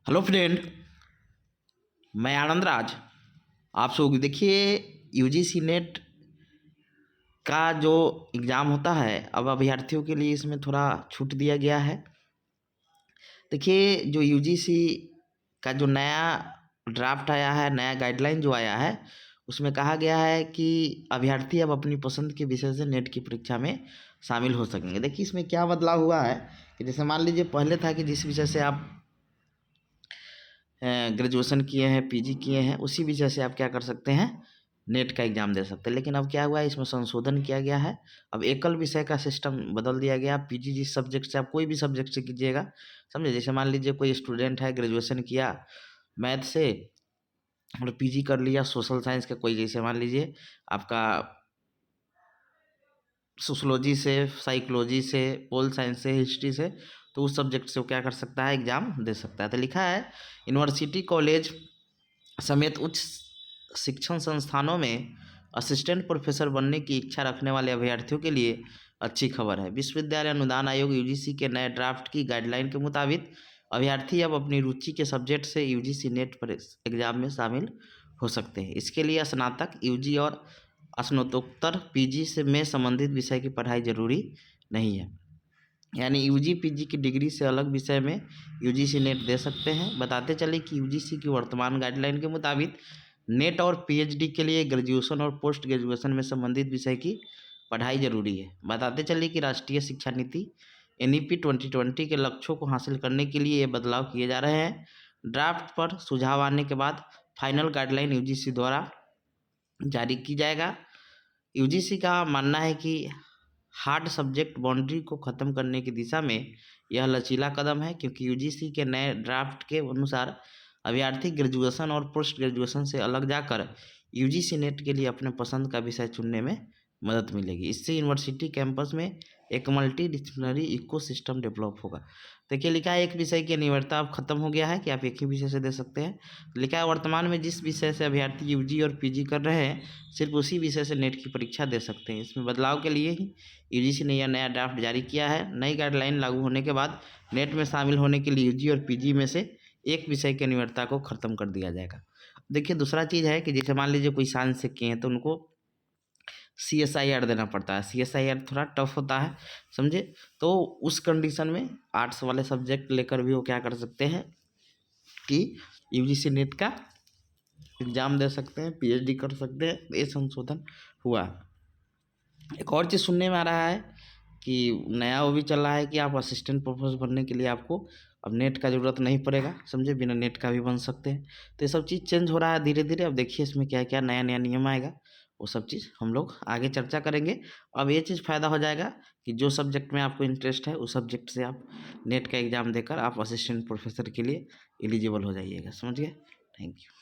Hello friend, मैं आनंद राज। आप सब देखिए, यूजीसी नेट का जो एग्ज़ाम होता है अब अभ्यर्थियों के लिए इसमें थोड़ा छूट दिया गया है। देखिए, जो यूजीसी का जो नया ड्राफ्ट आया है, नया गाइडलाइन जो आया है, उसमें कहा गया है कि अभ्यर्थी अब अपनी पसंद के विषय से नेट की परीक्षा में शामिल हो सकेंगे। देखिए, इसमें क्या बदलाव हुआ है कि जैसे मान लीजिए पहले था कि जिस विषय से आप ग्रेजुएशन किए हैं, पीजी किए हैं, उसी विषय से आप क्या कर सकते हैं, नेट का एग्ज़ाम दे सकते हैं। लेकिन अब क्या हुआ है, इसमें संशोधन किया गया है। अब एकल विषय का सिस्टम बदल दिया गया। पीजी जिस सब्जेक्ट से, आप कोई भी सब्जेक्ट से कीजिएगा, समझे। जैसे मान लीजिए कोई स्टूडेंट है, ग्रेजुएशन किया मैथ से और पीजी कर लिया सोशल साइंस का, कोई जैसे मान लीजिए आपका सोशलॉजी से, साइकोलॉजी से, पोल साइंस से, हिस्ट्री से, तो उस सब्जेक्ट से वो क्या कर सकता है, एग्ज़ाम दे सकता है। तो लिखा है, यूनिवर्सिटी, कॉलेज समेत उच्च शिक्षण संस्थानों में असिस्टेंट प्रोफेसर बनने की इच्छा रखने वाले अभ्यर्थियों के लिए अच्छी खबर है। विश्वविद्यालय अनुदान आयोग यूजीसी के नए ड्राफ्ट की गाइडलाइन के मुताबिक अभ्यर्थी अब अपनी रुचि के सब्जेक्ट से यूजीसी नेट पर एग्जाम में शामिल हो सकते हैं। इसके लिए स्नातक, यूजी और स्नातकोत्तर पीजी से में संबंधित विषय की पढ़ाई जरूरी नहीं है। यानी यूजी पीजी की डिग्री से अलग विषय में यूजीसी नेट दे सकते हैं। बताते चले कि यूजीसी की वर्तमान गाइडलाइन के मुताबिक नेट और पीएचडी के लिए ग्रेजुएशन और पोस्ट ग्रेजुएशन में संबंधित विषय की पढ़ाई जरूरी है। बताते चले कि राष्ट्रीय शिक्षा नीति एनईपी 2020 के लक्ष्यों को हासिल करने के लिए ये बदलाव किए जा रहे हैं। ड्राफ्ट पर सुझाव आने के बाद फाइनल गाइडलाइन यूजीसी द्वारा जारी की जाएगा। यूजीसी का मानना है कि हार्ड सब्जेक्ट बाउंड्री को ख़त्म करने की दिशा में यह लचीला कदम है, क्योंकि यूजीसी के नए ड्राफ्ट के अनुसार अभ्यर्थी ग्रेजुएशन और पोस्ट ग्रेजुएशन से अलग जाकर यूजीसी नेट के लिए अपने पसंद का विषय चुनने में मदद मिलेगी। इससे यूनिवर्सिटी कैंपस में एक मल्टी डिसिप्लिनरी इकोसिस्टम डेवलप होगा। देखिए, लिखा है एक विषय की अनिवार्यता अब खत्म हो गया है कि आप एक ही विषय से दे सकते हैं। लिखा है वर्तमान में जिस विषय से अभ्यर्थी यूजी और पीजी कर रहे हैं, सिर्फ उसी विषय से नेट की परीक्षा दे सकते हैं। इसमें बदलाव के लिए ही यूजीसी ने यह नया ड्राफ्ट जारी किया है। नई गाइडलाइन लागू होने के बाद नेट में शामिल होने के लिए यूजी और पीजी में से एक विषय की अनिवार्यता को ख़त्म कर दिया जाएगा। देखिए, दूसरा चीज़ है कि जैसे मान लीजिए कोई साइंस से किए हैं तो उनको CSIR देना पड़ता है। CSIR थोड़ा टफ होता है, समझे। तो उस कंडीशन में आर्ट्स वाले सब्जेक्ट लेकर भी वो क्या कर सकते हैं कि यूजीसी नेट का एग्ज़ाम दे सकते हैं, पीएचडी कर सकते हैं। ये संशोधन हुआ। एक और चीज़ सुनने में आ रहा है कि नया वो भी चल रहा है कि आप असिस्टेंट प्रोफेसर बनने के लिए आपको अब नेट का ज़रूरत नहीं पड़ेगा, समझे। बिना नेट का भी बन सकते हैं। तो ये सब चीज़ चेंज हो रहा है धीरे धीरे। अब देखिए इसमें क्या क्या नया नया नियम आएगा, वो सब चीज़ हम लोग आगे चर्चा करेंगे। अब ये चीज़ फ़ायदा हो जाएगा कि जो सब्जेक्ट में आपको इंटरेस्ट है उस सब्जेक्ट से आप नेट का एग्ज़ाम देकर आप असिस्टेंट प्रोफेसर के लिए एलिजिबल हो जाइएगा, समझ गए। Thank you.